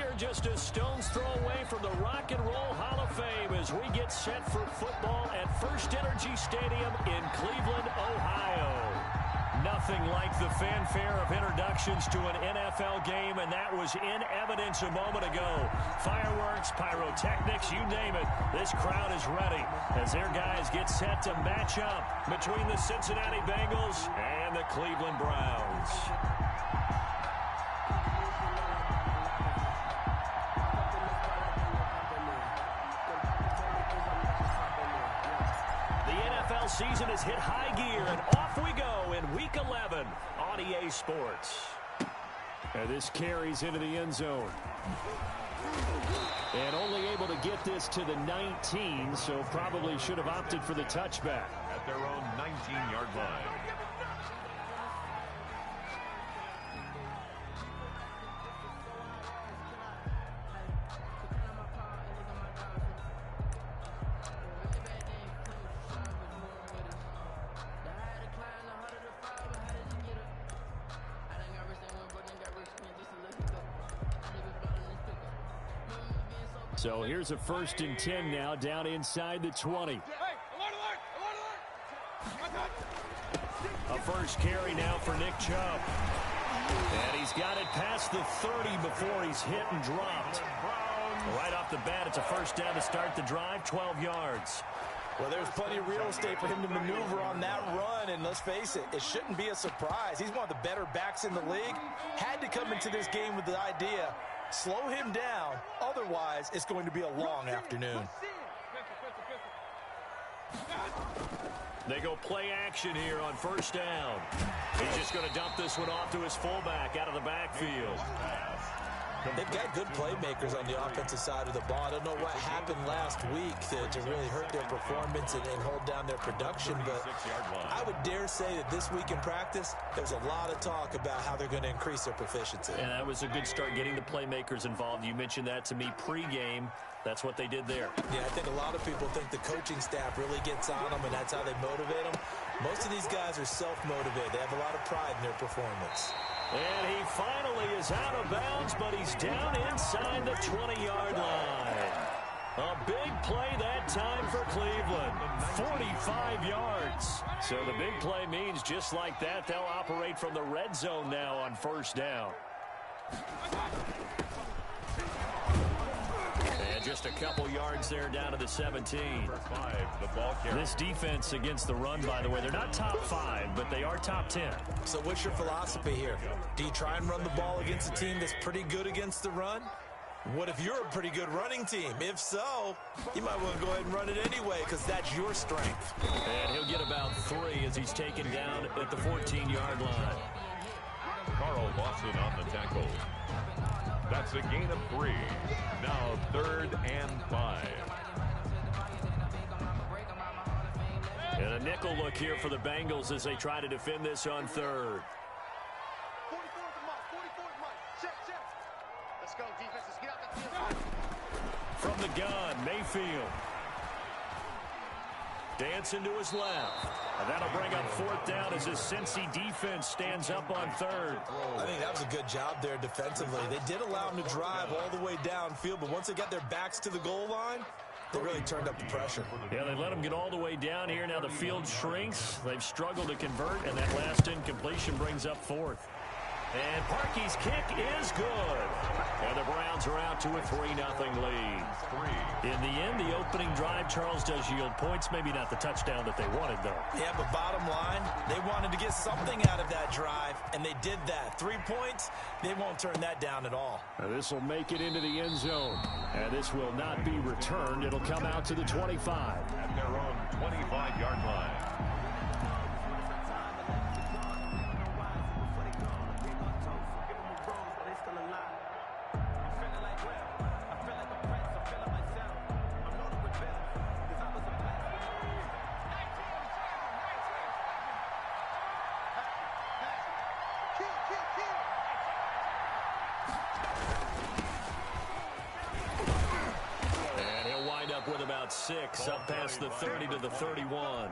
are just a stone's throw away from the Rock and Roll Hall of Fame as we get set for football at First Energy Stadium in Cleveland, Ohio. Nothing like the fanfare of introductions to an NFL game, and that was in evidence a moment ago. Fireworks, pyrotechnics, you name it. This crowd is ready as their guys get set to match up between the Cincinnati Bengals and the Cleveland Browns. Season has hit high gear, and off we go in Week 11 on EA Sports. And this carries into the end zone. And only able to get this to the 19, so probably should have opted for the touchback. At their own 19-yard line. So here's a 1st and 10 now, down inside the 20. A first carry now for Nick Chubb. And he's got it past the 30 before he's hit and dropped. Right off the bat, it's a first down to start the drive, 12 yards. Well, there's plenty of real estate for him to maneuver on that run, and let's face it, it shouldn't be a surprise. He's one of the better backs in the league. Had to come into this game with the idea, slow him down, otherwise it's going to be a long afternoon. They go play action here on first down. He's just going to dump this one off to his fullback out of the backfield. They've got good playmakers on the offensive side of the ball. I don't know what happened last week to really hurt their performance and hold down their production, but I would dare say that this week in practice, there's a lot of talk about how they're going to increase their proficiency. And that was a good start, getting the playmakers involved. You mentioned that to me pregame. That's what they did there. Yeah, I think a lot of people think the coaching staff really gets on them, and that's how they motivate them. Most of these guys are self-motivated. They have a lot of pride in their performance. And he finally is out of bounds, but he's down inside the 20-yard line. A big play that time for Cleveland, 45 yards. So the big play means just like that, they'll operate from the red zone now on first down. And just a couple yards there down to the 17. This defense against the run, by the way, they're not top 5, but they are top 10. So what's your philosophy here? Do you try and run the ball against a team that's pretty good against the run? What if you're a pretty good running team? If so, you might want to go ahead and run it anyway because that's your strength. And he'll get about 3 as he's taken down at the 14-yard line. Carl Lawson on the tackle. That's a gain of 3. Now 3rd and 5. And a nickel look here for the Bengals as they try to defend this on 3rd. From the gun, Mayfield. Dancing to his left. And that'll bring up 4th down as his Cincy defense stands up on 3rd. I think that was a good job there defensively. They did allow him to drive all the way downfield, but once they got their backs to the goal line, they really turned up the pressure. Yeah, they let him get all the way down here. Now the field shrinks. They've struggled to convert, and that last incompletion brings up 4th. And Parkey's kick is good. And the Browns are out to a 3-0 lead. In the end, the opening drive, Charles, does yield points. Maybe not the touchdown that they wanted, though. Yeah, but bottom line, they wanted to get something out of that drive, and they did that. 3 points, they won't turn that down at all. Now this will make it into the end zone. And this will not be returned. It'll come out to the 25. At their own 25-yard line. With about 6, up past the 30 to the 31.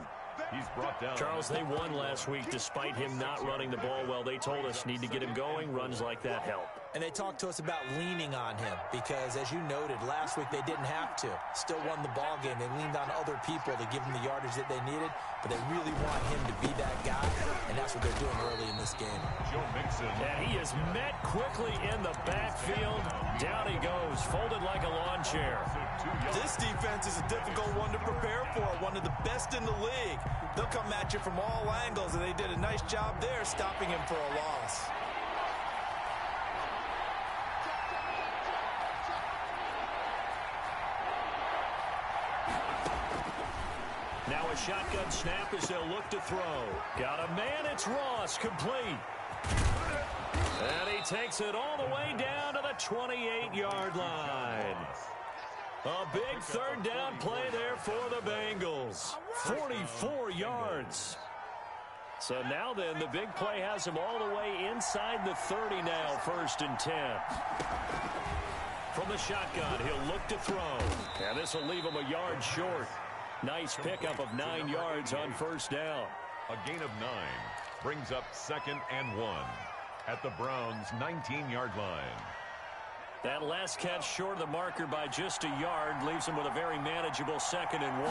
He's brought down. Charles, they won last week despite him not running the ball well. They told us need to get him going. Runs like that help. And they talked to us about leaning on him because, as you noted, last week they didn't have to. Still won the ball game. They leaned on other people to give them the yardage that they needed, but they really want him to be that guy, and that's what they're doing early in this game. Joe Mixon. And he is met quickly in the backfield. Down he goes, folded like a lawn chair. This defense is a difficult one to prepare for, one of the best in the league. They'll come at you from all angles, and they did a nice job there stopping him for a loss. Now a shotgun snap as they'll look to throw. Got a man, it's Ross, complete. And he takes it all the way down to the 28-yard line. A big third down play there for the Bengals. 44 yards. So now then, the big play has him all the way inside the 30 now, 1st and 10. From the shotgun, he'll look to throw. And this will leave him a yard short. Nice pickup of 9 yards on 1st down. A gain of 9 brings up 2nd and 1 at the Browns' 19-yard line. That last catch short of the marker by just a yard leaves him with a very manageable 2nd and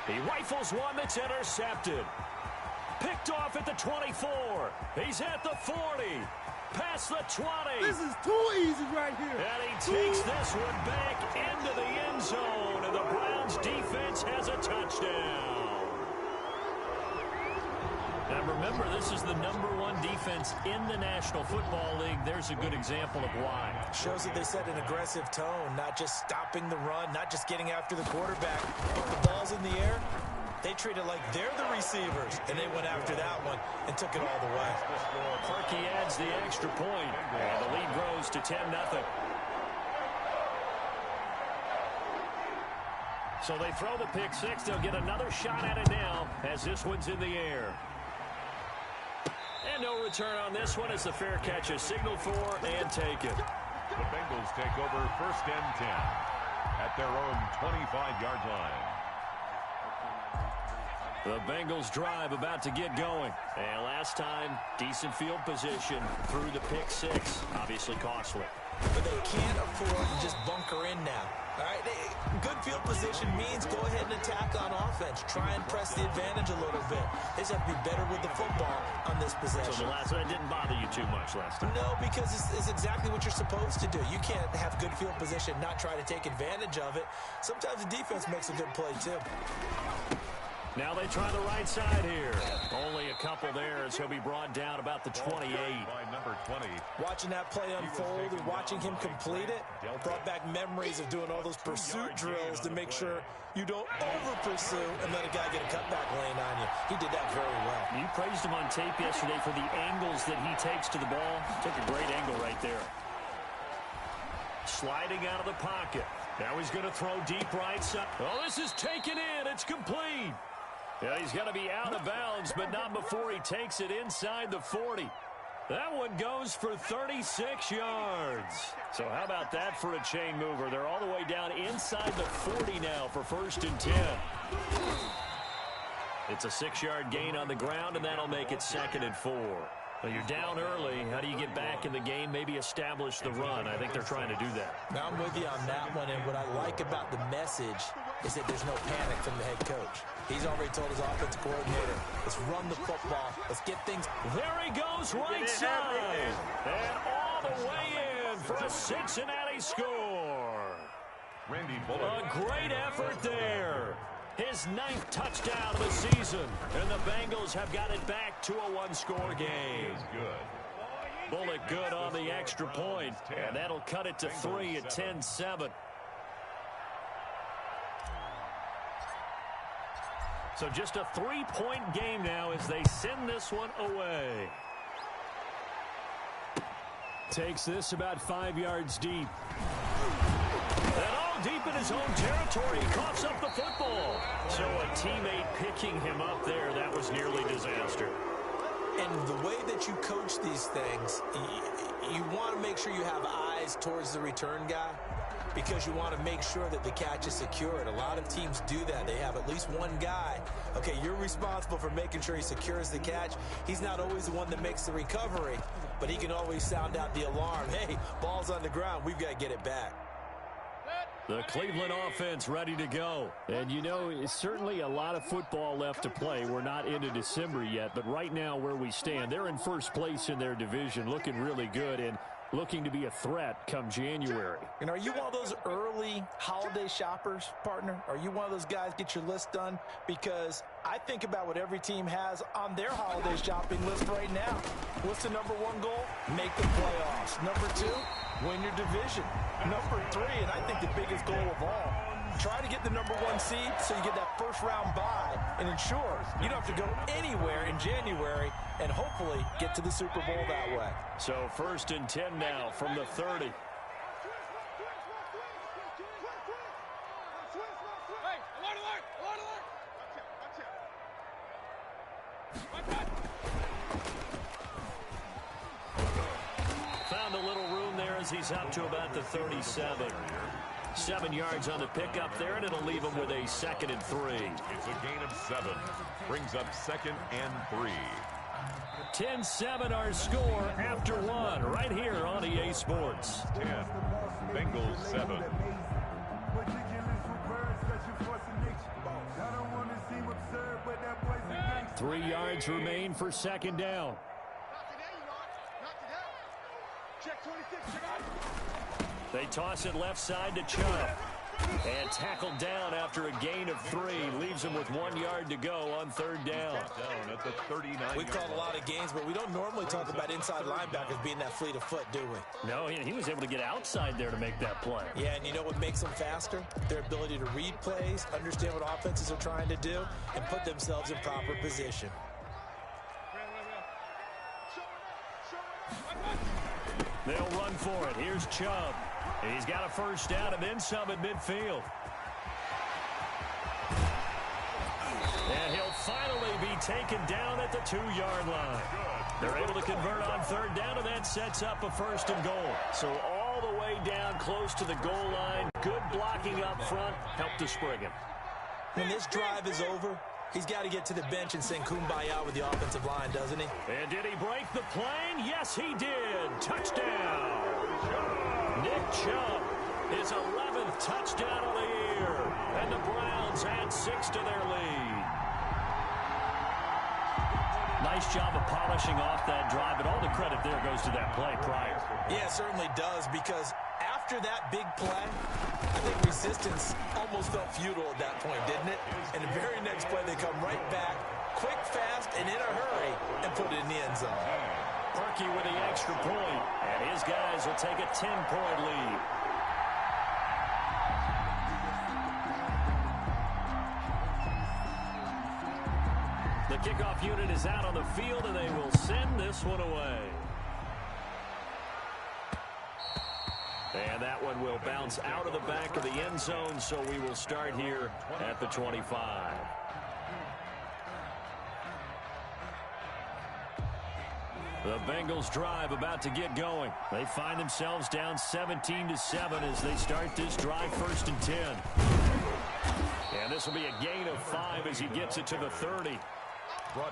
1. He rifles one that's intercepted. Picked off at the 24. He's at the 40. Past the 20. This is too easy right here. And he takes this one back into the end zone. And the Browns defense has a touchdown. Now remember, this is the #1 defense in the National Football League. There's a good example of why. Shows that they set an aggressive tone, not just stopping the run, not just getting after the quarterback. If the ball's in the air, they treat it like they're the receivers, and they went after that one and took it all the way. Parkey adds the extra point, and the lead grows to 10-0. So they throw the pick six. They'll get another shot at it now as this one's in the air. And no return on this one as the fair catch is signaled for and taken. The Bengals take over 1st and 10 at their own 25-yard line. The Bengals drive about to get going. And last time, decent field position through the pick six. Obviously costly. But they can't afford to just bunker in now. All right, good field position means go ahead and attack on offense. Try and press the advantage a little bit. They just have to be better with the football on this possession. So the last one didn't bother you too much last time? No, because it's exactly what you're supposed to do. You can't have good field position, not try to take advantage of it. Sometimes the defense makes a good play, too. Now they try the right side here. Only a couple there as he'll be brought down about the 28. By number 20. Watching that play unfold and watching him complete it brought back memories of doing all those pursuit drills to make sure you don't over-pursue and let a guy get a cutback lane on you. He did that very well. You praised him on tape yesterday for the angles that he takes to the ball. Took a great angle right there. Sliding out of the pocket. Now he's going to throw deep right side. Oh, this is taken in. It's complete. Yeah, he's got to be out of bounds, but not before he takes it inside the 40. That one goes for 36 yards. So how about that for a chain mover? They're all the way down inside the 40 now for 1st and 10. It's a 6-yard gain on the ground, and that'll make it 2nd and 4. Well, you're down early. How do you get back in the game? Maybe establish the run. I think they're trying to do that. Now I'm with you on that one, and what I like about the message is that there's no panic from the head coach. He's already told his offensive coordinator, let's run the football. Let's get things. There he goes, right side. And all the way in for a Cincinnati score. Randy Bullock. A great effort there. His 9th touchdown of the season. And the Bengals have got it back to a one-score game. Is good. Bullock good on the extra point. And that'll cut it to 3 at 10-7. So just a 3-point game now as they send this one away. Takes this about 5 yards deep. And all deep in his own territory. He coughs up the football. So a teammate picking him up there, that was nearly disaster. And the way that you coach these things, you want to make sure you have eyes towards the return guy. because you want to make sure that the catch is secured. A lot of teams do that. They have at least one guy. Okay, you're responsible for making sure he secures the catch. He's not always the one that makes the recovery, but he can always sound out the alarm. Hey, ball's on the ground. We've got to get it back. The Cleveland offense ready to go. And, you know, it's certainly a lot of football left to play. We're not into December yet, but right now where we stand, they're in first place in their division, looking really good and looking to be a threat come January. And are you one of those early holiday shoppers, partner? Are you one of those guys get your list done? Because I think about what every team has on their holiday shopping list right now. What's the number one goal? Make the playoffs. Number two, win your division. Number three, and I think the biggest goal of all, try to get the number one seed so you get that first round bye and ensure you don't have to go anywhere in January and hopefully get to the Super Bowl that way. So 1st and 10 now from the 30. Found a little room there as he's up to about the 37. 7 yards on the pickup there, and it'll leave him with a 2nd and 3. It's a gain of 7. Brings up 2nd and 3. 10-7 our score after 1 right here on EA Sports. 10. Bengals 7. 3 yards remain for 2nd down. They toss it left side to Chubb. And tackled down after a gain of 3. Leaves him with 1 yard to go on 3rd down. Down at the 39. We've called a lot of games, but we don't normally talk about inside linebackers being that fleet of foot, do we? No, he was able to get outside there to make that play. Yeah, and you know what makes them faster? Their ability to read plays, understand what offenses are trying to do, and put themselves in proper position. They'll run for it. Here's Chubb. He's got a 1st down and then some at midfield. And he'll finally be taken down at the 2-yard line. They're able to convert on 3rd down, and that sets up a 1st and goal. So all the way down close to the goal line. Good blocking up front. Helped to spring him. When this drive is over, he's got to get to the bench and sing Kumbaya with the offensive line, doesn't he? And did he break the plane? Yes, he did. Touchdown. Nick Chubb, his 11th touchdown of the year. And the Browns add 6 to their lead. Nice job of polishing off that drive, but all the credit there goes to that play prior. Yeah, it certainly does, because after that big play, I think resistance almost felt futile at that point, didn't it? And the very next play, they come right back, quick, fast, and in a hurry, and put it in the end zone. Perky with the extra point, and his guys will take a 10-point lead. The kickoff unit is out on the field, and they will send this one away. And that one will bounce out of the back of the end zone, so we will start here at the 25. The Bengals drive about to get going. They find themselves down 17-7 as they start this drive 1st and 10. And this will be a gain of 5 as he gets it to the 30.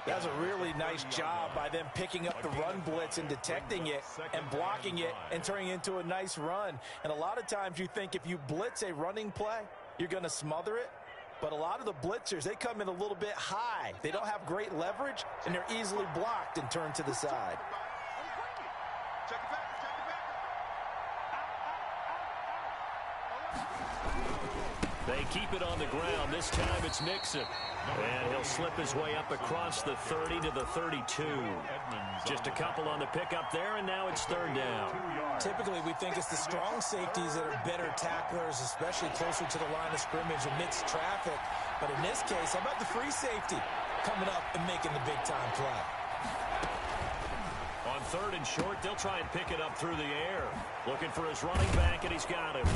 That's a really nice job by them picking up the run blitz and detecting it and blocking it and turning it into a nice run. And a lot of times you think if you blitz a running play, you're going to smother it. But a lot of the blitzers, they come in a little bit high. They don't have great leverage, and they're easily blocked and turned to the side. They keep it on the ground. This time it's Mixon. And he'll slip his way up across the 30 to the 32. Just a couple on the pickup there, and now it's 3rd down. Typically, we think it's the strong safeties that are better tacklers, especially closer to the line of scrimmage amidst traffic. But in this case, how about the free safety coming up and making the big-time play? On 3rd and short, they'll try and pick it up through the air. Looking for his running back, and he's got him.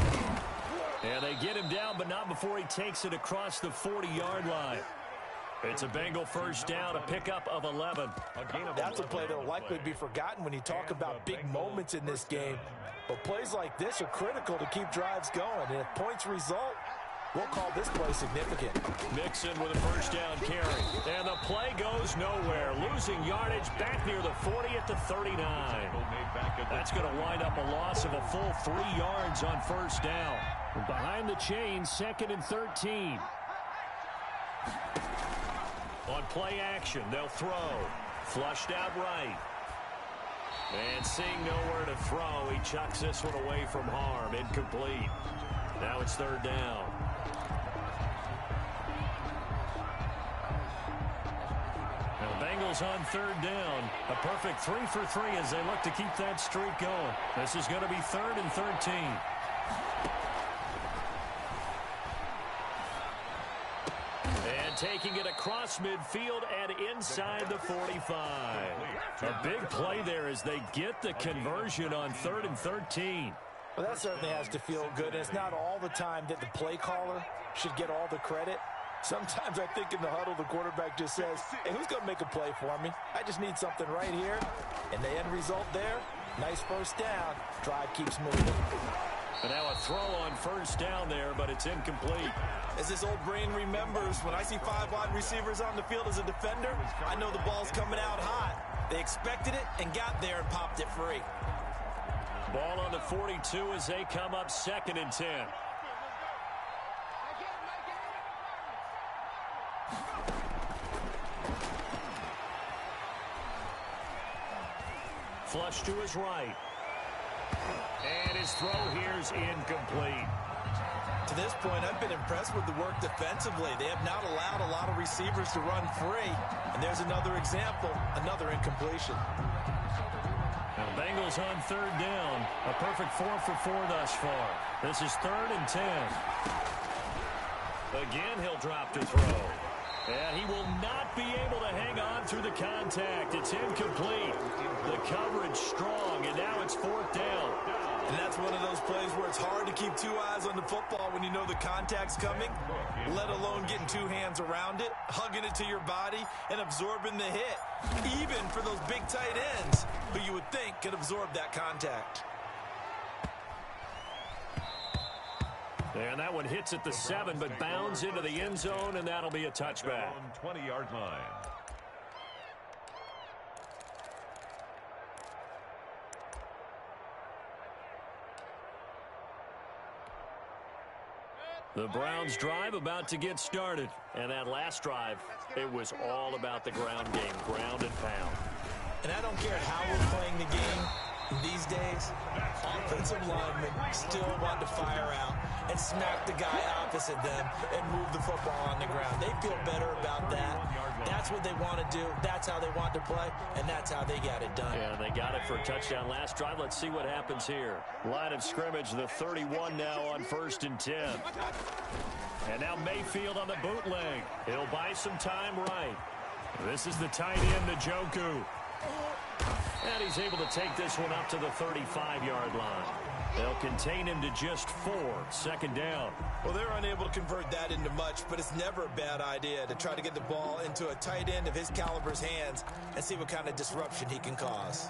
And they get him down, but not before he takes it across the 40-yard line. It's a Bengal first down, a pickup of 11. That's a play that will likely be forgotten when you talk about big moments in this game. But plays like this are critical to keep drives going. And if points result, we'll call this play significant. Mixon with a first down carry. And the play goes nowhere. Losing yardage back near the 40 at the 39. That's going to wind up a loss of a full 3 yards on first down. Behind the chains, 2nd and 13. On play action, they'll throw. Flushed out right. And seeing nowhere to throw, he chucks this one away from harm. Incomplete. Now it's 3rd down. Now the Bengals on 3rd down. A perfect 3 for 3 as they look to keep that streak going. This is going to be 3rd and 13. And taking it across midfield and inside the 45. A big play there as they get the conversion on 3rd and 13. Well, that certainly has to feel good. And it's not all the time that the play caller should get all the credit. Sometimes I think in the huddle, the quarterback just says, hey, who's going to make a play for me? I just need something right here. And the end result there, nice first down. Drive keeps moving. And now a throw on first down there, but it's incomplete. As this old brain remembers, when I see 5 wide receivers on the field as a defender, I know the ball's coming out hot. They expected it and got there and popped it free. Ball on the 42 as they come up 2nd and 10. Flush to his right. And his throw here's incomplete. To this point, I've been impressed with the work defensively. They have not allowed a lot of receivers to run free. And there's another example, another incompletion. Now Bengals on 3rd down. A perfect 4 for 4 thus far. This is 3rd and 10. Again, he'll drop to throw. And he will not be able to hang on through the contact. It's incomplete. The coverage strong, and now it's 4th down. And that's one of those plays where it's hard to keep 2 eyes on the football when you know the contact's coming, let alone getting 2 hands around it, hugging it to your body, and absorbing the hit, even for those big tight ends who you would think could absorb that contact. And that one hits at the 7, but bounds into the end zone, and that'll be a touchback. 20-yard line. The Browns drive about to get started. And that last drive, it was all about the ground game, ground and pound. And I don't care how we're playing the game these days, offensive linemen still want to fire out and smack the guy opposite them and move the football on the ground. They feel better about that. That's what they want to do. That's how they want to play, and that's how they got it done. Yeah, they got it for a touchdown last drive. Let's see what happens here. Line of scrimmage, the 31 now on 1st and 10. And now Mayfield on the bootleg. He'll buy some time right. This is the tight end, Njoku. And he's able to take this one up to the 35-yard line. They'll contain him to just 4, 2nd down. Well, they're unable to convert that into much, but it's never a bad idea to try to get the ball into a tight end of his caliber's hands and see what kind of disruption he can cause.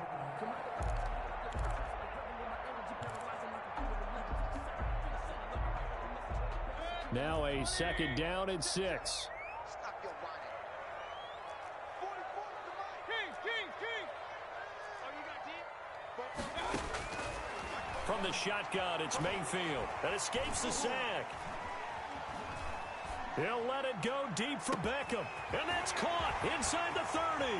Now a 2nd down and 6. From the shotgun, it's Mayfield that escapes the sack. He'll let it go deep for Beckham. And that's caught inside the 30.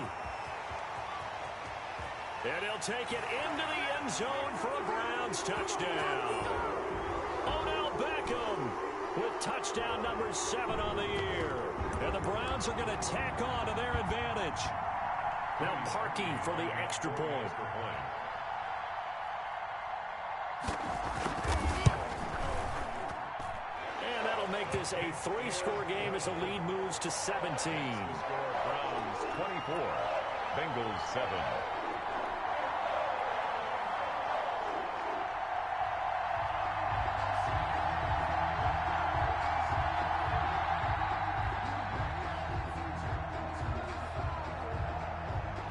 And he'll take it into the end zone for a Browns touchdown. Odell Beckham with touchdown number 7 on the year. And the Browns are going to tack on to their advantage. Now Parkey for the extra point. And that'll make this a 3-score game as the lead moves to 17. Browns 24, Bengals 7.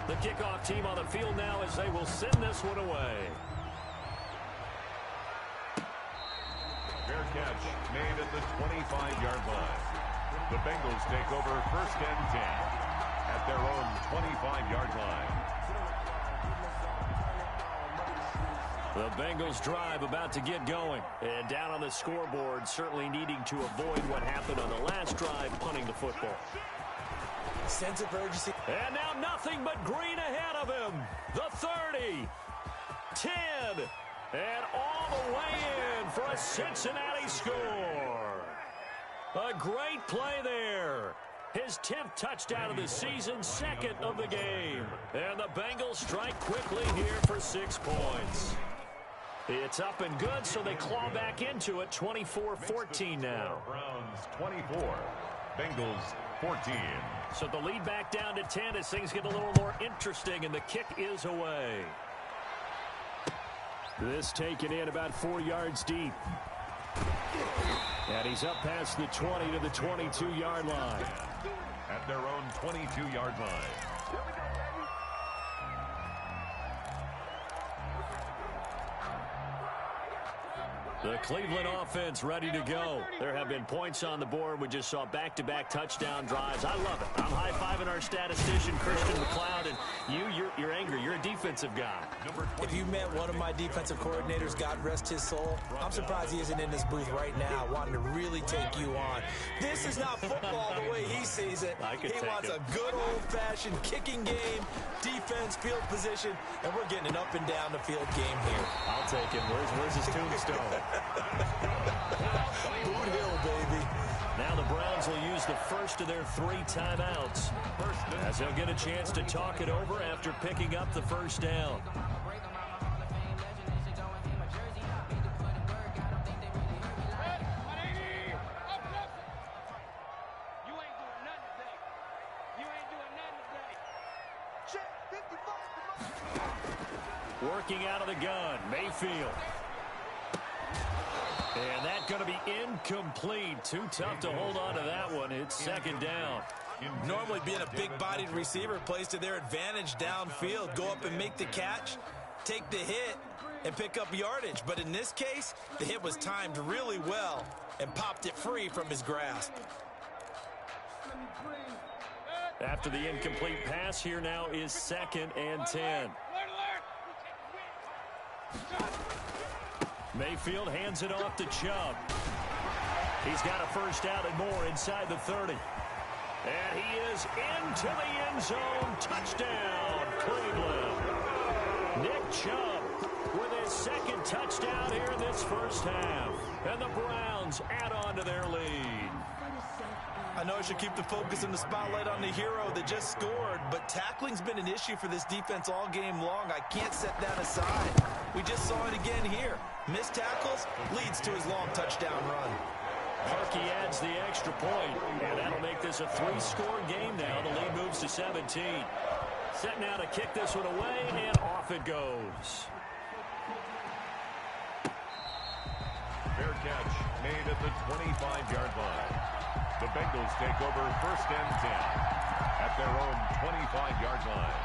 The kickoff team on the field now as they will send this one away. Fair catch made at the 25-yard line. The Bengals take over 1st and 10 at their own 25-yard line. The Bengals drive about to get going. And down on the scoreboard, certainly needing to avoid what happened on the last drive, punting the football. Sense of urgency. And now nothing but green ahead of him. The 30, 10, and all the way in for a Cincinnati score. A great play there. His 10th touchdown of the season, 2nd of the game. And the Bengals strike quickly here for 6 points. It's up and good, so they claw back into it, 24-14 now. Browns 24, Bengals 14. So the lead back down to 10 as things get a little more interesting, and the kick is away. This taken in about 4 yards deep. And he's up past the 20 to the 22-yard line. At their own 22-yard line. The Cleveland offense ready to go. There have been points on the board. We just saw back-to-back touchdown drives. I love it. I'm high-fiving our statistician, Christian McLeod, and you're angry. You're a defensive guy. If you met one of my defensive coordinators, God rest his soul, I'm surprised he isn't in this booth right now wanting to really take you on. This is not football the way he sees it. He wants a good old-fashioned kicking game, defense, field position, and we're getting an up-and-down-the-field game here. I'll take it. Where's his tombstone? Boot Hill, baby. Now the Browns will use the first of their 3 timeouts, as they'll get a chance to talk it over after picking up the first down. Working out of the gun, Mayfield. And that's going to be incomplete. Too tough to hold on to that one. It's 2nd down. Normally being a big-bodied receiver plays to their advantage downfield. Go up and make the catch, take the hit, and pick up yardage. But in this case, the hit was timed really well and popped it free from his grasp. After the incomplete pass, here now is 2nd and 10. Mayfield hands it off to Chubb. He's got a first down and more inside the 30. And he is into the end zone. Touchdown, Cleveland. Nick Chubb with his 2nd touchdown here in this first half. And the Browns add on to their lead. I know I should keep the focus and the spotlight on the hero that just scored, but tackling's been an issue for this defense all game long. I can't set that aside. We just saw it again here. Missed tackles leads to his long touchdown run. Harkey adds the extra point, and that'll make this a 3-score game now. The lead moves to 17. Set now to kick this one away, and off it goes. Fair catch made at the 25-yard line. The Bengals take over 1st and 10 at their own 25-yard line.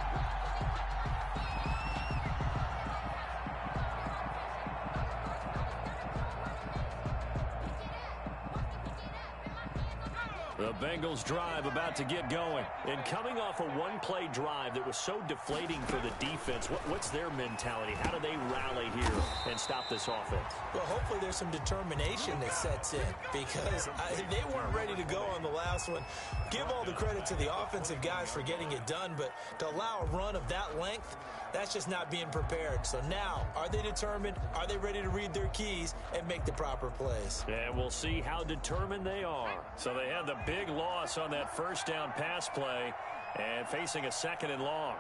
The Bengals drive about to get going. And coming off a one-play drive that was so deflating for the defense, what's their mentality? How do they rally here and stop this offense? Well, hopefully there's some determination that sets in because they weren't ready to go on the last one. Give all the credit to the offensive guys for getting it done, but to allow a run of that length, that's just not being prepared. So now, are they determined? Are they ready to read their keys and make the proper plays? And we'll see how determined they are. So they had the big loss on that first down pass play and facing a 2nd and long.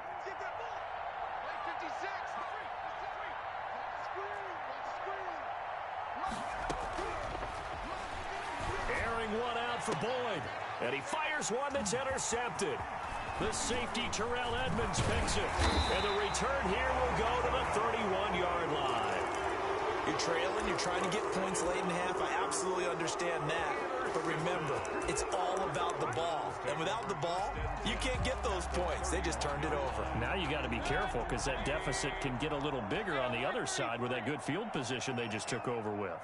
Airing one out for Boyd. And he fires one that's intercepted. The safety, Terrell Edmonds, picks it. And the return here will go to the 31-yard line. You're trailing, you're trying to get points late in half. I absolutely understand that. But remember, it's all about the ball. And without the ball, you can't get those points. They just turned it over. Now you got to be careful because that deficit can get a little bigger on the other side with that good field position they just took over with.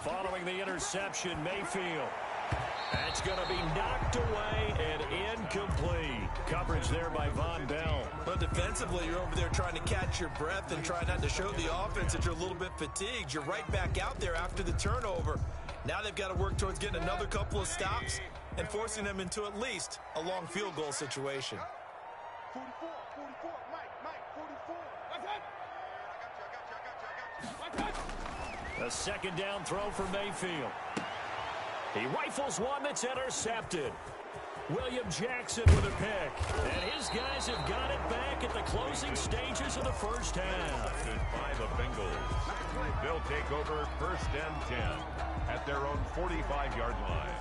Following the interception, Mayfield. That's going to be knocked away and incomplete. Coverage there by Von Bell. But defensively, you're over there trying to catch your breath and try not to show the offense that you're a little bit fatigued. You're right back out there after the turnover. Now they've got to work towards getting another couple of stops and forcing them into at least a long field goal situation. 44, Mike, 44. A second down throw for Mayfield. He rifles one that's intercepted. William Jackson with a pick. And his guys have got it back at the closing stages of the first half. By the Bengals. They'll take over first and 10 at their own 45-yard line.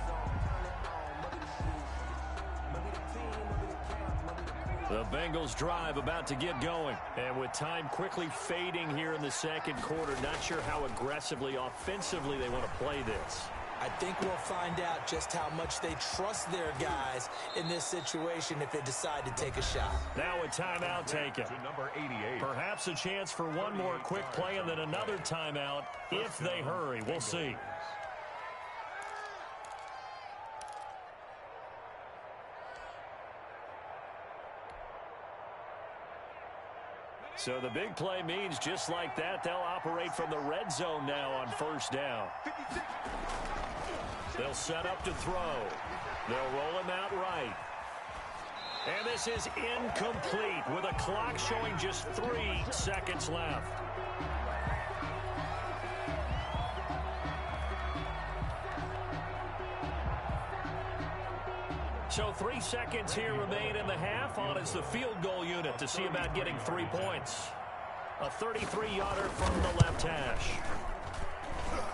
The Bengals drive about to get going. And with time quickly fading here in the second quarter, not sure how aggressively, offensively they want to play this. I think we'll find out just how much they trust their guys in this situation if they decide to take a shot. Now a timeout taken. To number 88. Perhaps a chance for one more quick play and then another timeout if they hurry. We'll see. So the big play means just like that, they'll operate from the red zone now on first down. They'll set up to throw. They'll roll him out right. And this is incomplete with a clock showing just 3 seconds left. So 3 seconds here remain in the half. On is the field goal unit to see about getting 3 points. A 33-yarder from the left hash.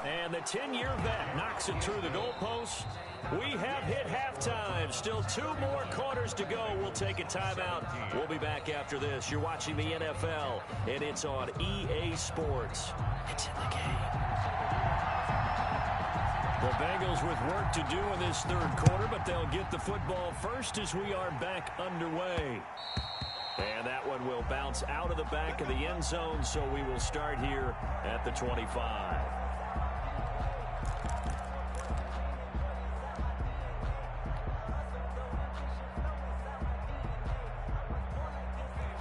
And the 10-year vet knocks it through the goalpost. We have hit halftime. Still 2 more quarters to go. We'll take a timeout. We'll be back after this. You're watching the NFL, and it's on EA Sports. It's in the game. The Bengals with work to do in this third quarter, but they'll get the football first as we are back underway. And that one will bounce out of the back of the end zone, so we will start here at the 25.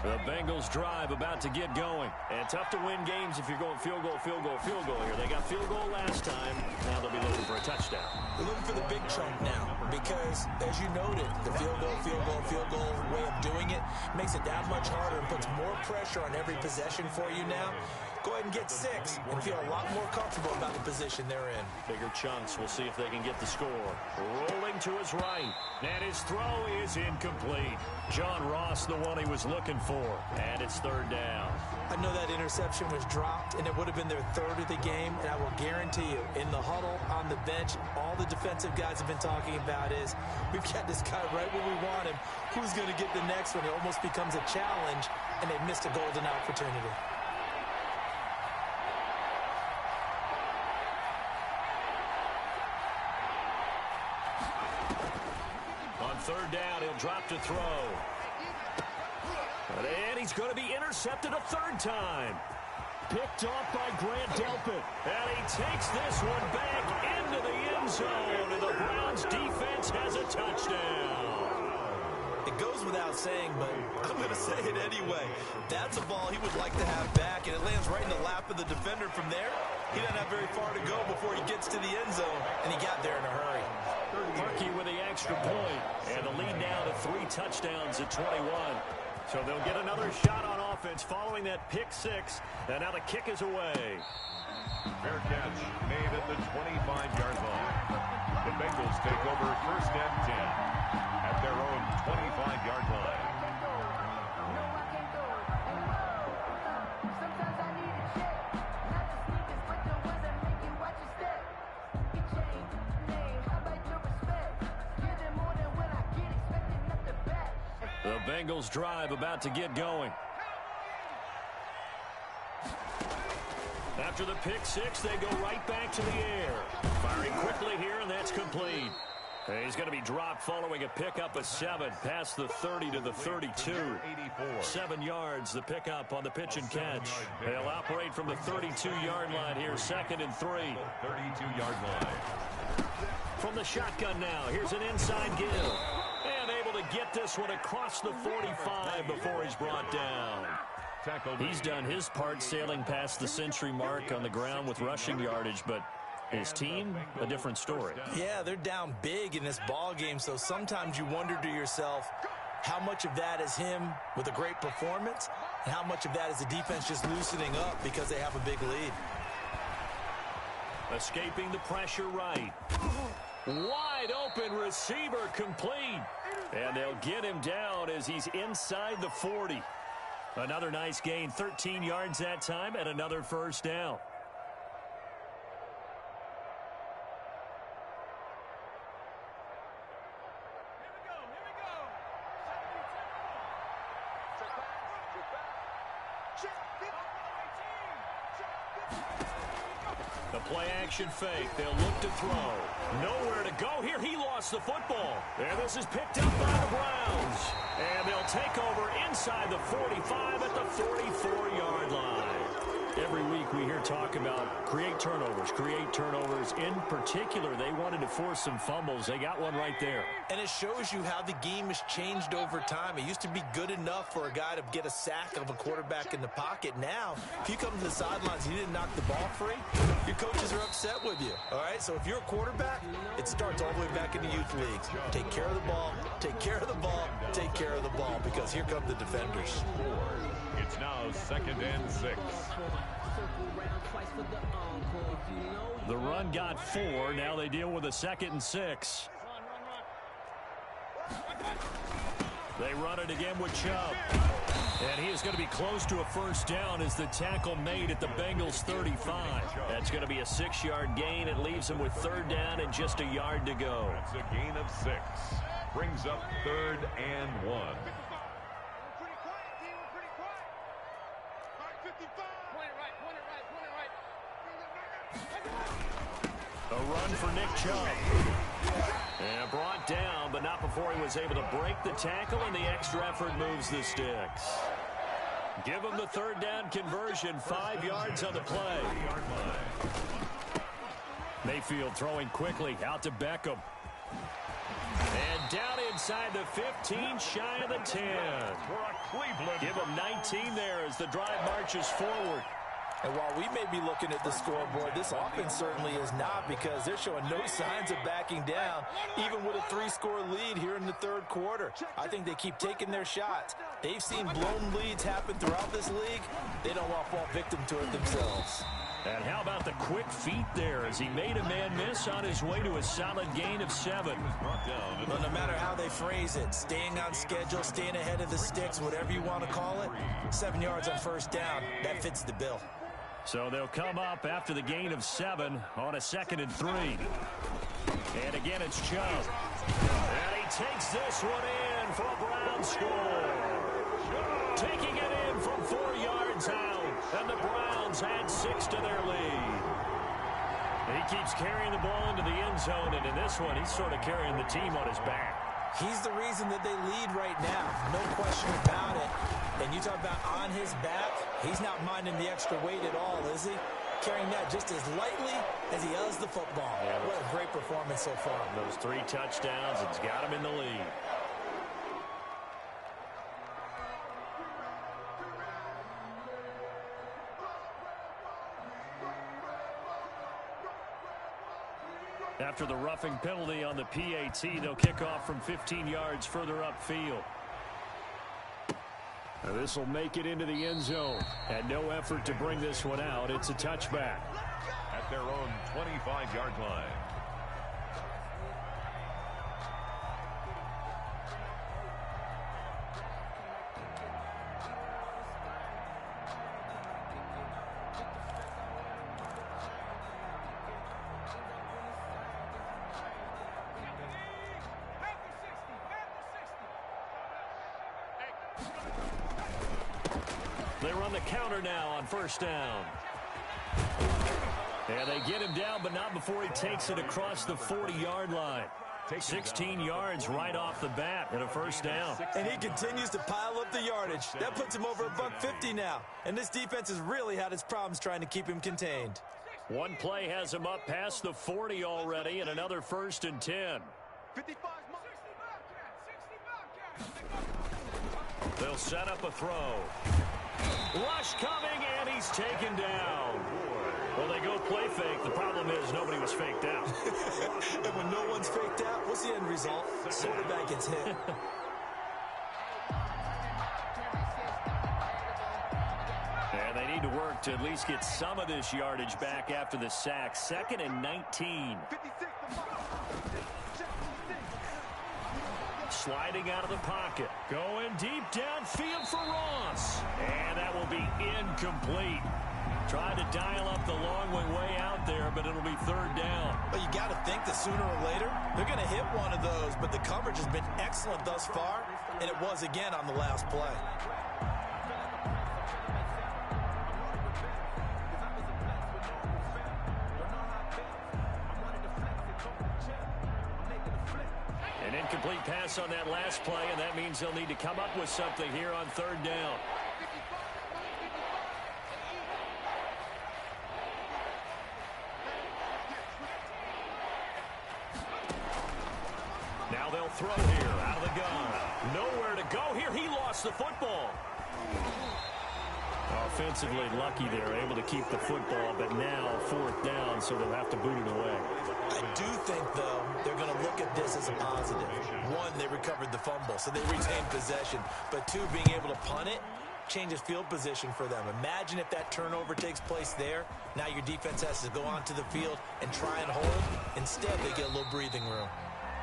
The Bengals drive about to get going. And tough to win games if you're going field goal, field goal, field goal here. They got field goal last time. Now they'll be looking for a touchdown. They're looking for the big chunk now because, as you noted, the field goal way of doing it makes it that much harder and puts more pressure on every possession for you now. Go ahead and get 6 and feel a lot more comfortable about the position they're in. Bigger chunks. We'll see if they can get the score. Rolling to his right. And his throw is incomplete. John Ross, the one he was looking for. And it's third down. I know that interception was dropped, and it would have been their third of the game. And I will guarantee you, in the huddle, on the bench, all the defensive guys have been talking about is, we've got this guy right where we want him. Who's going to get the next one? It almost becomes a challenge, and they've missed a golden opportunity. Third down, he'll drop to throw. And he's going to be intercepted a third time. Picked off by Grant Delpit. And he takes this one back into the end zone. And the Browns defense has a touchdown. It goes without saying, but I'm going to say it anyway. That's a ball he would like to have back, and it lands right in the lap of the defender from there. He doesn't have very far to go before he gets to the end zone, and he got there in a hurry. Parkey with the extra point, and the lead now to 3 touchdowns at 21. So they'll get another shot on offense following that pick 6, and now the kick is away. Fair catch made at the 25-yard line. The Bengals take over first and 10 at their own 25-yard line. The Bengals drive about to get going. After the pick six, they go right back to the air. Firing quickly here, and that's complete. He's going to be dropped following a pickup of 7 past the 30 to the 32. 7 yards, the pickup on the pitch and catch. They'll operate from the 32-yard line here, 2nd and 3. 32-yard line. From the shotgun now, here's an inside give. And able to get this one across the 45 before he's brought down. He's done his part sailing past the century mark on the ground with rushing yardage, but his team, a different story. Yeah, they're down big in this ball game, so sometimes you wonder to yourself how much of that is him with a great performance and how much of that is the defense just loosening up because they have a big lead. Escaping the pressure right. Wide open receiver complete. And they'll get him down as he's inside the 40. Another nice gain, 13 yards that time, and another first down. The play-action fake. They'll look to throw. Nowhere to go here. He lost the football. And this is picked up by the Browns. And they'll take over inside the 45 at the 44-yard line. Every week we hear talk about create turnovers. In particular, they wanted to force some fumbles. They got one right there. And it shows you how the game has changed over time. It used to be good enough for a guy to get a sack of a quarterback in the pocket. Now, if you come to the sidelines and you didn't knock the ball free, your coaches are upset with you. All right, so if you're a quarterback, it starts all the way back in the youth leagues. Take care of the ball, take care of the ball, take care of the ball, because here come the defenders. It's now 2nd and 6. The run got 4. Now they deal with a 2nd and 6. They run it again with Chubb. And he is going to be close to a first down as the tackle made at the Bengals 35. That's going to be a 6-yard gain. It leaves him with 3rd down and just a yard to go. That's a gain of 6. Brings up 3rd and 1. A run for Nick Chubb. And brought down, but not before he was able to break the tackle, and the extra effort moves the sticks. Give him the 3rd down conversion, 5 yards on the play. Mayfield throwing quickly out to Beckham. And down inside the 15, shy of the 10. Give him 19 there as the drive marches forward. And while we may be looking at the scoreboard, this offense certainly is not, because they're showing no signs of backing down, even with a 3-score lead here in the 3rd quarter. I think they keep taking their shots. They've seen blown leads happen throughout this league. They don't want to fall victim to it themselves. And how about the quick feet there as he made a man miss on his way to a solid gain of 7. Well, no matter how they phrase it, staying on schedule, staying ahead of the sticks, whatever you want to call it, 7 yards on first down, that fits the bill. So they'll come up after the gain of 7 on a 2nd and 3. And again, it's Chubb. And he takes this one in for a Brown score. Taking it in from 4 yards out. And the Browns add 6 to their lead. He keeps carrying the ball into the end zone. And in this one, he's sort of carrying the team on his back. He's the reason that they lead right now. No question about it. And you talk about on his back, he's not minding the extra weight at all, is he? Carrying that just as lightly as he does the football. Yeah, what a great performance so far. Those 3 touchdowns, it's got him in the lead. After the roughing penalty on the PAT, they'll kick off from 15 yards further upfield. This will make it into the end zone. And no effort to bring this one out. It's a touchback. At their own 25-yard line. They run the counter now on first down. And they get him down, but not before he takes it across the 40-yard line. 16 yards right off the bat and a first down. And he continues to pile up the yardage. That puts him over $150 now. And this defense has really had its problems trying to keep him contained. One play has him up past the 40 already, and another 1st and 10. They'll set up a throw. Rush coming, and he's taken down. Well, they go play fake. The problem is nobody was faked out. And when no one's faked out, what's the end result? Quarterback gets hit. And they need to work to at least get some of this yardage back after the sack. 2nd and 19. Sliding out of the pocket. Going deep downfield for Ross. And that will be incomplete. Tried to dial up the long way out there, but it'll be 3rd down. But you got to think that sooner or later, they're going to hit one of those. But the coverage has been excellent thus far, and it was again on the last play. An incomplete pass on that last play, and that means they'll need to come up with something here on 3rd down. Now they'll throw here out of the gun. Nowhere to go here. He lost the football. Offensively lucky they're able to keep the football, but now 4th down, so they'll have to boot it away. I do think, though, they're going to look at this as a positive. One, they recovered the fumble, so they retained possession. But two, being able to punt it changes field position for them. Imagine if that turnover takes place there. Now your defense has to go onto the field and try and hold. Instead, they get a little breathing room.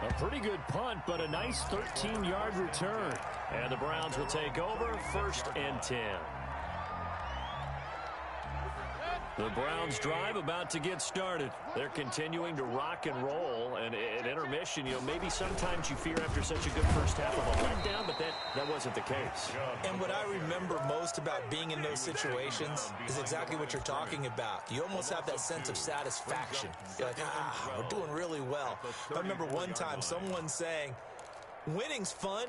A pretty good punt, but a nice 13-yard return. And the Browns will take over 1st and 10. The Browns drive about to get started. They're continuing to rock and roll, and at intermission, maybe sometimes you fear after such a good first half of a letdown, but that wasn't the case. And what I remember most about being in those situations is exactly what you're talking about. You almost have that sense of satisfaction. You're like, we're doing really well. I remember one time someone saying, winning's fun,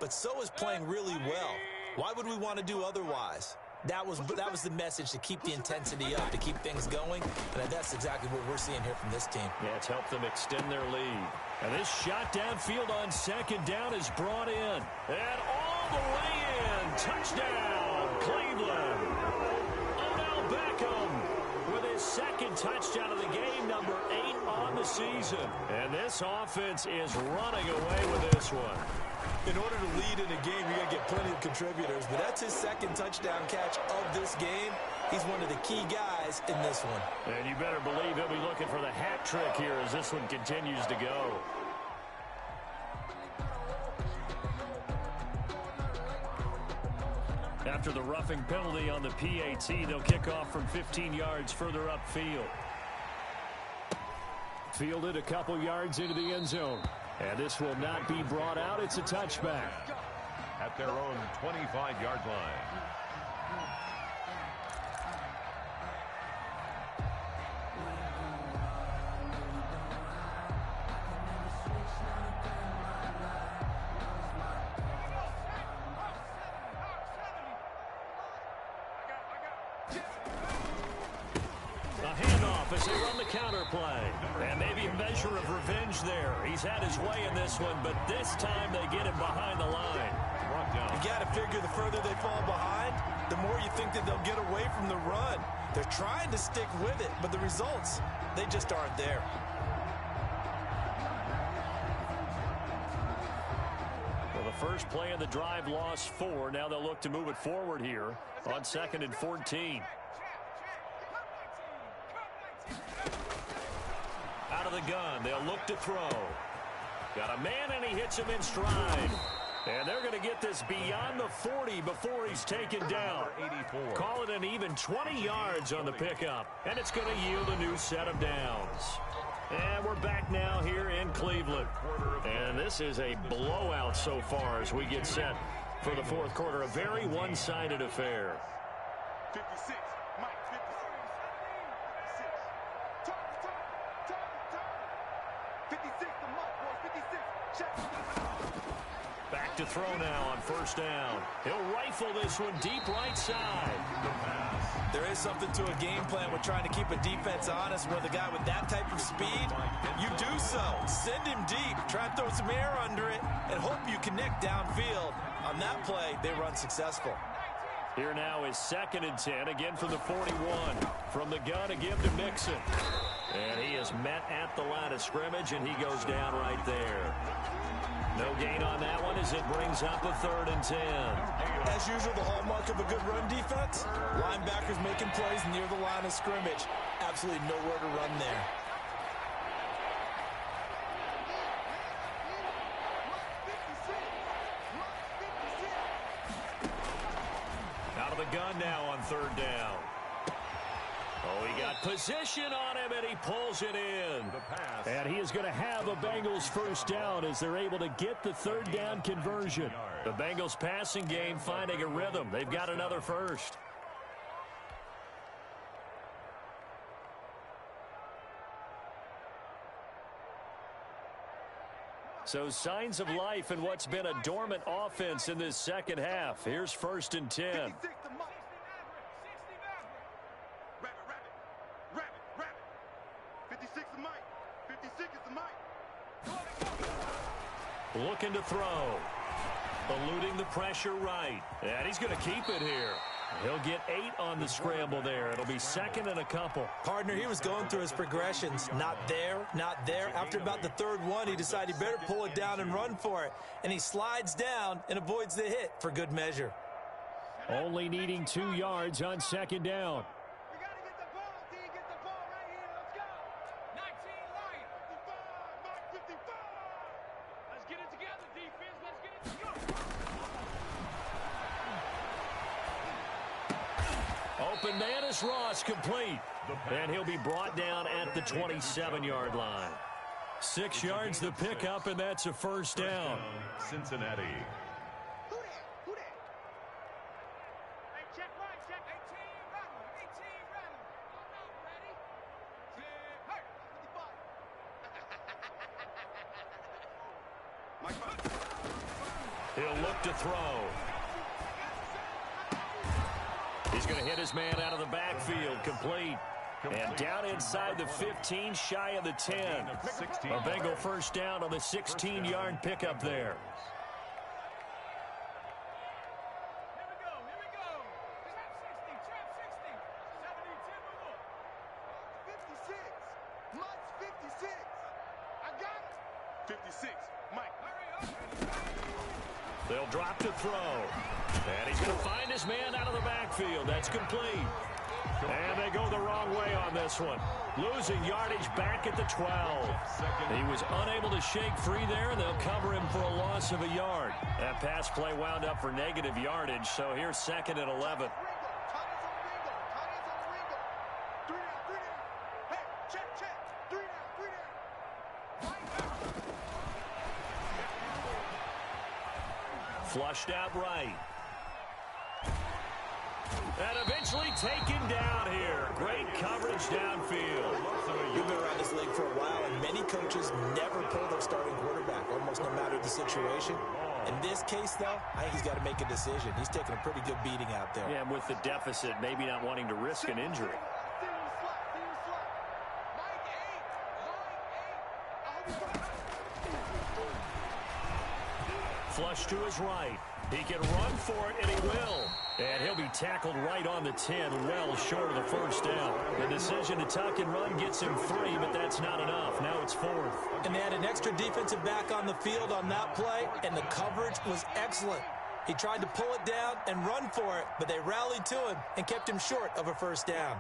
but so is playing really well. Why would we want to do otherwise? That was the message, to keep the intensity up, to keep things going, and that's exactly what we're seeing here from this team. Yeah, it's helped them extend their lead. And this shot downfield on 2nd down is brought in. And all the way in. Touchdown, Cleveland. Odell Beckham with his 2nd touchdown of the game, number 8 on the season. And this offense is running away with this one. In order to lead in a game, you got to get plenty of contributors. But that's his 2nd touchdown catch of this game. He's one of the key guys in this one. And you better believe he'll be looking for the hat trick here as this one continues to go. After the roughing penalty on the PAT, they'll kick off from 15 yards further upfield. Fielded a couple yards into the end zone. And this will not be brought out. It's a touchback. At their own 25-yard line. As they run the counter play. And maybe a measure of revenge there. He's had his way in this one, but this time they get him behind the line. You got to figure the further they fall behind, the more you think that they'll get away from the run. They're trying to stick with it, but the results, they just aren't there. Well, the first play of the drive lost 4. Now they'll look to move it forward here on 2nd and 14. Out of the gun, they'll look to throw. Got a man, and he hits him in stride. And they're going to get this beyond the 40 before he's taken down. Call it an even 20 yards on the pickup. And it's going to yield a new set of downs. And we're back now here in Cleveland. And this is a blowout so far as we get set for the fourth quarter. A very one-sided affair. 56. Mike, 56. 56 to Mike, boys. 56. Check. Back to throw now on first down. He'll rifle this one deep right side. There is something to a game plan with trying to keep a defense honest with a guy with that type of speed. You do so. Send him deep. Try and throw some air under it and hope you connect downfield. On that play, they run successful. Here now is 2nd and 10, again from the 41. From the gun, to give to Mixon. And he is met at the line of scrimmage, and he goes down right there. No gain on that one as it brings up a 3rd and 10. As usual, the hallmark of a good run defense, linebackers making plays near the line of scrimmage. Absolutely nowhere to run there. Out of the gun now on 3rd down. Oh, he got position on him, and he pulls it in. And he is going to have a Bengals first down as they're able to get the 3rd down conversion. The Bengals passing game finding a rhythm. They've got another first. So signs of life in what's been a dormant offense in this second half. Here's 1st and 10. 56 to Mike. 56 is the Mike. Looking to throw. Eluding the pressure right. And he's going to keep it here. He'll get 8 on the scramble there. It'll be 2nd and a couple. Partner, he was going through his progressions. Not there, not there. After about the 3rd one, he decided he better pull it down and run for it. And he slides down and avoids the hit for good measure. Only needing 2 yards on 2nd down. Open man is Ross, complete. And he'll be brought down at the 27-yard line. 6 yards the pickup, and that's a first down. Cincinnati. Who that? Hey, check right, check. 18 running. 18 running. Ready? Set, hurt. He'll look to throw. He's going to hit his man out of the backfield, complete. And down inside the 15, shy of the 10. A Bengal first down on the 16-yard pickup there. Here we go. Trap 60. 72. 56. Mike's 56. I got it. 56. Mike. Hurry up. They'll drop to throw. And he's going to find his man out of the backfield. That's complete. And they go the wrong way on this one. Losing yardage back at the 12. He was unable to shake free there, and they'll cover him for a loss of a yard. That pass play wound up for negative yardage, so here's 2nd and 11. Flushed out right. And eventually taken down here. Great coverage downfield. You've been around this league for a while, and many coaches never pull their starting quarterback, almost no matter the situation. In this case, though, I think he's got to make a decision. He's taking a pretty good beating out there. Yeah, and with the deficit, maybe not wanting to risk an injury. Flush to his right. He can run for it, and he will. And he'll be tackled right on the 10, well short of the first down. The decision to tuck and run gets him 3, but that's not enough. Now it's 4th. And they had an extra defensive back on the field on that play, and the coverage was excellent. He tried to pull it down and run for it, but they rallied to him and kept him short of a first down.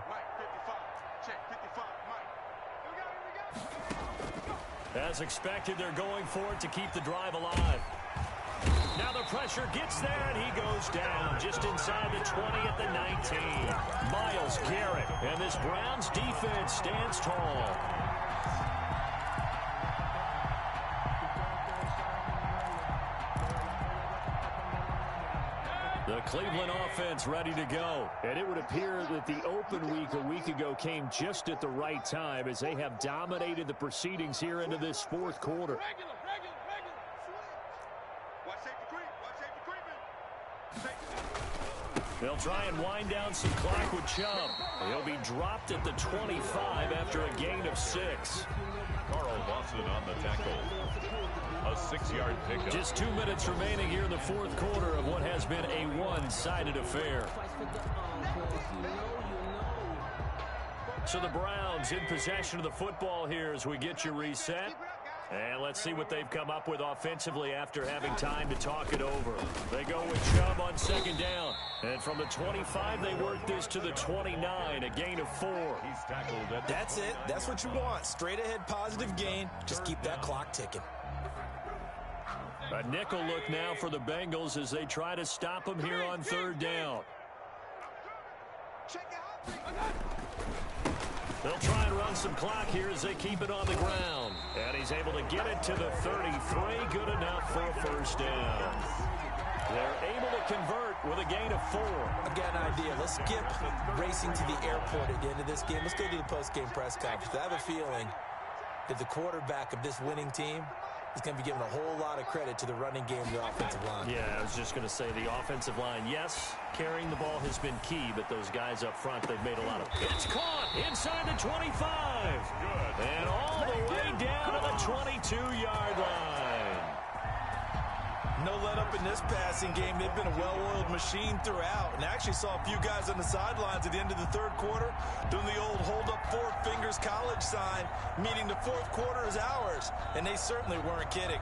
As expected, they're going for it to keep the drive alive. Now the pressure gets there, and he goes down just inside the 20 at the 19. Myles Garrett, and this Browns defense stands tall. Cleveland offense ready to go. And it would appear that the open week a week ago came just at the right time as they have dominated the proceedings here into this fourth quarter. They'll try and wind down some clock with Chubb. He'll be dropped at the 25 after a gain of 6. Carl Lawson on the tackle. A 6-yard pickup. Just 2 minutes remaining here in the fourth quarter of what has been a one-sided affair. So the Browns in possession of the football here as we get you reset. And let's see what they've come up with offensively after having time to talk it over. They go with Chubb on second down. And from the 25, they work this to the 29, a gain of 4. He's tackled at That's it. That's what you want. Straight ahead positive gain. Just keep that clock ticking. A nickel look now for the Bengals as they try to stop him here on third down. They'll try and run some clock here as they keep it on the ground. And he's able to get it to the 33. Good enough for a first down. They're able to convert with a gain of 4. I've got an idea. Let's skip racing to the airport at the end of this game. Let's go to the post-game press conference. I have a feeling that the quarterback of this winning team is going to be given a whole lot of credit to the running game of the offensive line. Yeah, I was just going to say the offensive line, yes, carrying the ball has been key, but those guys up front, they've made a lot of... It's caught inside the 25. Good. And all the way down to the 22-yard line. No let up in this passing game. They've been a well-oiled machine throughout. And I actually saw a few guys on the sidelines at the end of the third quarter doing the old hold up 4 fingers college sign, meaning the fourth quarter is ours. And they certainly weren't kidding.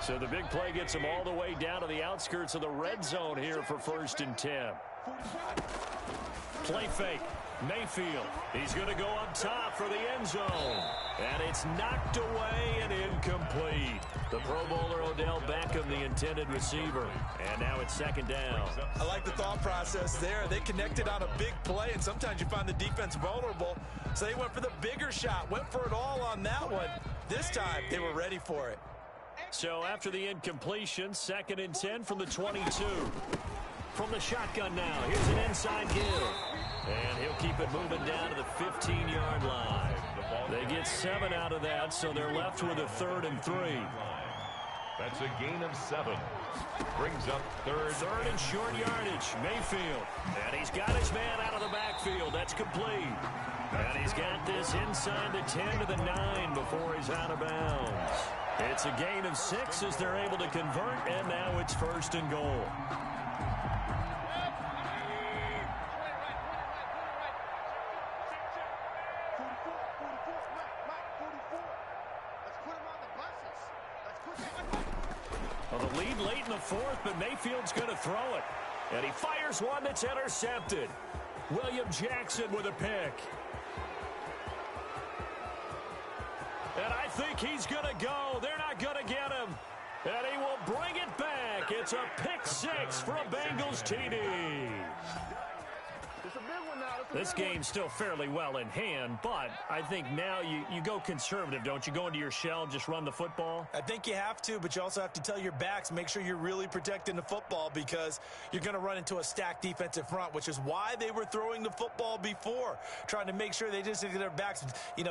So the big play gets them all the way down to the outskirts of the red zone here for 1st and 10. Play fake. Mayfield. He's going to go up top for the end zone. And it's knocked away and incomplete. The Pro Bowler Odell Beckham, the intended receiver. And now it's second down. I like the thought process there. They connected on a big play, and sometimes you find the defense vulnerable. So they went for the bigger shot, went for it all on that one. This time, they were ready for it. So after the incompletion, 2nd and 10 from the 22. From the shotgun now, here's an inside give. And he'll keep it moving down to the 15-yard line. They get 7 out of that, so they're left with a 3rd and 3. That's a gain of 7. Brings up third. Third and short yardage. Mayfield. And he's got his man out of the backfield. That's complete. And he's got this inside the 10 to the 9 before he's out of bounds. It's a gain of 6 as they're able to convert, and now it's 1st and goal. Well, the lead late in the 4th, but Mayfield's going to throw it. And he fires one that's intercepted. William Jackson with a pick. And I think he's going to go. They're not going to get him. And he will bring it back. It's a pick 6 for a Bengals TD. This game's still fairly well in hand, but I think now you go conservative, don't you? Go into your shell, just run the football? I think you have to, but you also have to tell your backs, make sure you're really protecting the football because you're going to run into a stacked defensive front, which is why they were throwing the football before, trying to make sure they just get their backs,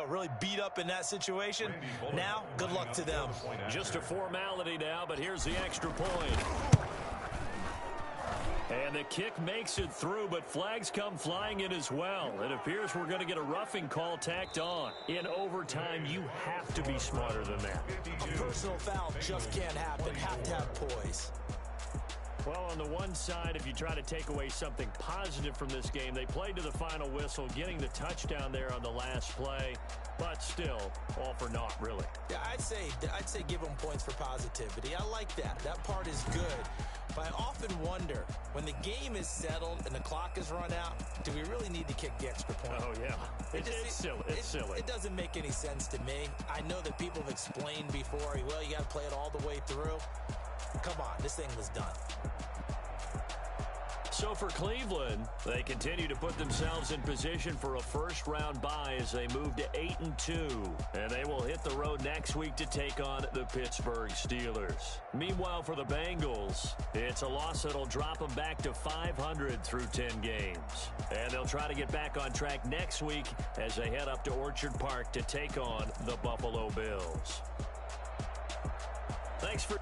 really beat up in that situation. Now, good luck to them. Just a formality now, but here's the extra point. And the kick makes it through, but flags come flying in as well. It appears we're going to get a roughing call tacked on. In overtime, you have to be smarter than that. A personal foul just can't happen. Have to have poise. Well, on the one side, if you try to take away something positive from this game, they played to the final whistle, getting the touchdown there on the last play, but still, all for naught, really. Yeah, I'd say give them points for positivity. I like that. That part is good. But I often wonder, when the game is settled and the clock is run out, do we really need to kick the extra point? Oh, yeah. It's silly. It's silly. It doesn't make any sense to me. I know that people have explained before, well, you got to play it all the way through. Come on, this thing was done. So for Cleveland, they continue to put themselves in position for a first-round bye as they move to 8-2. And they will hit the road next week to take on the Pittsburgh Steelers. Meanwhile, for the Bengals, it's a loss that'll drop them back to 500 through 10 games. And they'll try to get back on track next week as they head up to Orchard Park to take on the Buffalo Bills. Thanks for...